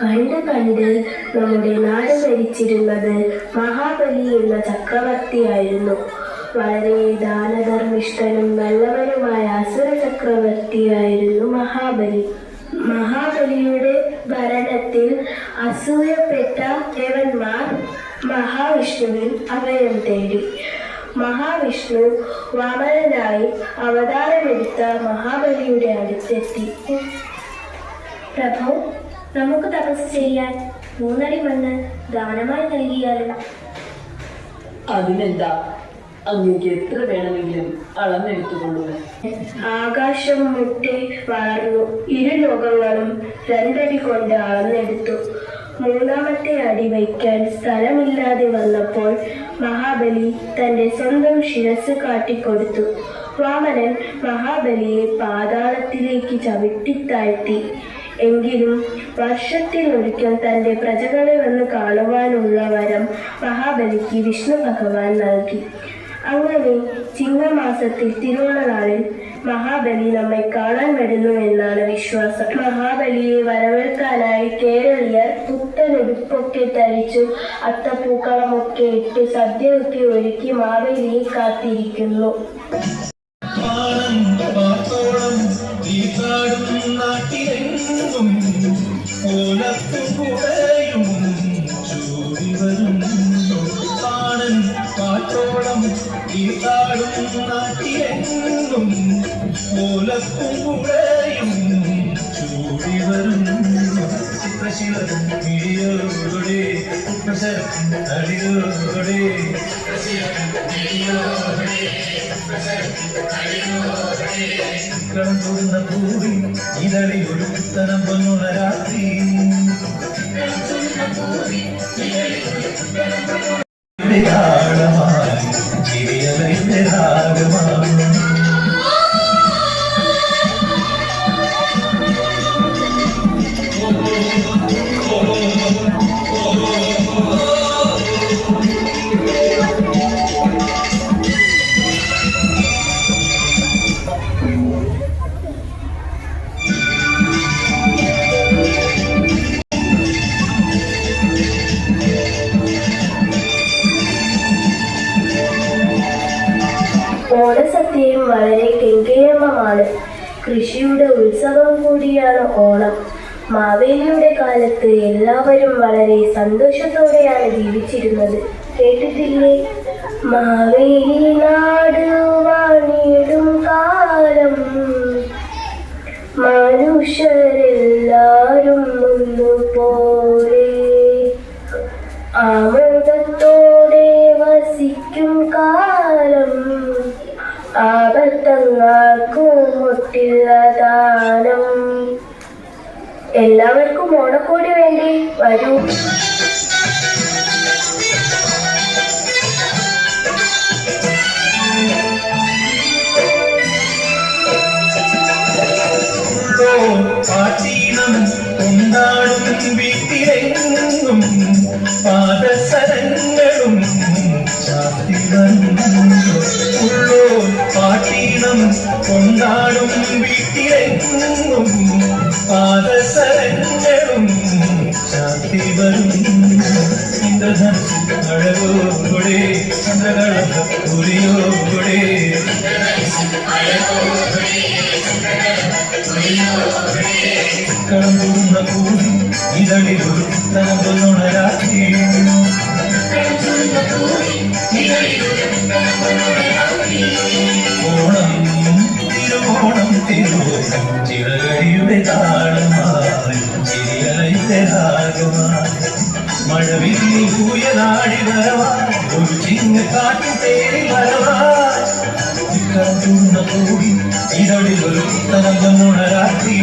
പണ്ട് പണ്ട് നമ്മുടെ നാട് ഭരിച്ചിരുന്നത് മഹാബലി എന്ന ചക്രവർത്തിയായിരുന്നു. വളരെ ദാനധർമ്മിഷ്ഠനും നല്ലവനുമായ അസുര ചക്രവർത്തിയായിരുന്നു മഹാബലി. മഹാബലിയുടെ ഭരണത്തിൽ അസൂയപ്പെട്ട ദേവന്മാർ മഹാവിഷ്ണുവിൽ അഭയം തേടി. മഹാവിഷ്ണു വാമനനായി അവതാരമെടുത്ത മഹാബലിയുടെ അടുത്തെത്തി. പ്രഭു, നമുക്ക് തപസ് ചെയ്യാൻ 3 അടി മണ്ണ് ദാനമായി നൽകിയാലും? അതിനെന്താ, അങ്ങേക്ക് എത്ര വേണമെങ്കിലും അളന്നെടുത്തുകൊള്ളൂ. ആകാശം മുട്ടെ വളർന്നു. 2 ലോകങ്ങളും 2 അടി കൊണ്ട് അളന്നെടുത്തു. 3ാമത്തെ അടി വയ്ക്കാൻ സ്ഥലമില്ലാതെ വന്നപ്പോൾ മഹാബലി തന്റെ സ്വന്തം ശിരസ് കാട്ടിക്കൊടുത്തു. വാമനൻ മഹാബലിയെ പാതാളത്തിലേക്ക് ചവിട്ടിത്താഴ്ത്തി. എങ്കിലും വർഷത്തിലൊരിക്കൽ തന്റെ പ്രജകളെ വന്ന് കാണുവാനുള്ള വരം മഹാബലിക്ക് വിഷ്ണു ഭഗവാൻ നൽകി. അങ്ങനെ ചിങ്ങമാസത്തിൽ തിരുവോണനാളിൽ മഹാബലി നമ്മെ കാണാൻ വരുന്നു എന്നാണ് വിശ്വാസം. മഹാബലിയെ വരവേൽക്കാനായി കേരളീയർ പുത്തനുടുപ്പൊക്കെ ധരിച്ചു അത്തപ്പൂക്കളമൊക്കെ ഇട്ട് സദ്യയൊക്കെ ഒരുക്കി മാവേലിയെ കാത്തിരിക്കുന്നു. ഇതളി ഒരു പുത്തനം പൊന്നുണ രാത്രി ഓണസദ്യയും വളരെ കെങ്കേമമാണ്. കൃഷിയുടെ ഉത്സവം കൂടിയാണ് ഓണം. മാവേലിയുടെ കാലത്ത് എല്ലാവരും വളരെ സന്തോഷത്തോടെയാണ് ജീവിച്ചിരുന്നത്. കേട്ടിട്ടില്ലേ? മാവേലി നാട് വാണിടും കാലം മനുഷ്യരെല്ലാരും ഒന്നുപോലെ ആമോദത്തോടെ വസിക്കും കാലം ആപത്തങ്ങൾക്കും മുട്ടില്ല ദാനം. എല്ലാവർക്കും ഓണക്കോടി വേണ്ടി വരൂ. ചാത്തി വരുന്നു ഉള്ളോ പാട്ടീണം കൊണ്ടാടും വീട്ടിലെങ്ങും പാദസരങ്ങളും ചാത്തി വരുന്നു ഇന്ദ്രധനുസ് അഴകോടെ ചന്ദ്രകളോടെ കടമ്പുന്ന കൂടി ഇതളിലൊരു തനമ്പൊന്നുണരാക്കി ഓണം തിരുവോണം തിരുവോണം ചിറകടിയുടെ താളമായി ചിരിയലയുടെ രാഗമായി മഴവില്ലി പൂയനാടി വരവായി ഒരു ചിങ്ങക്കാറ്റു തേടി വരവായി കടമ്പുന്ന കൂടി ഇതളിലൊരു തനമ്പൊന്നുണരാക്കി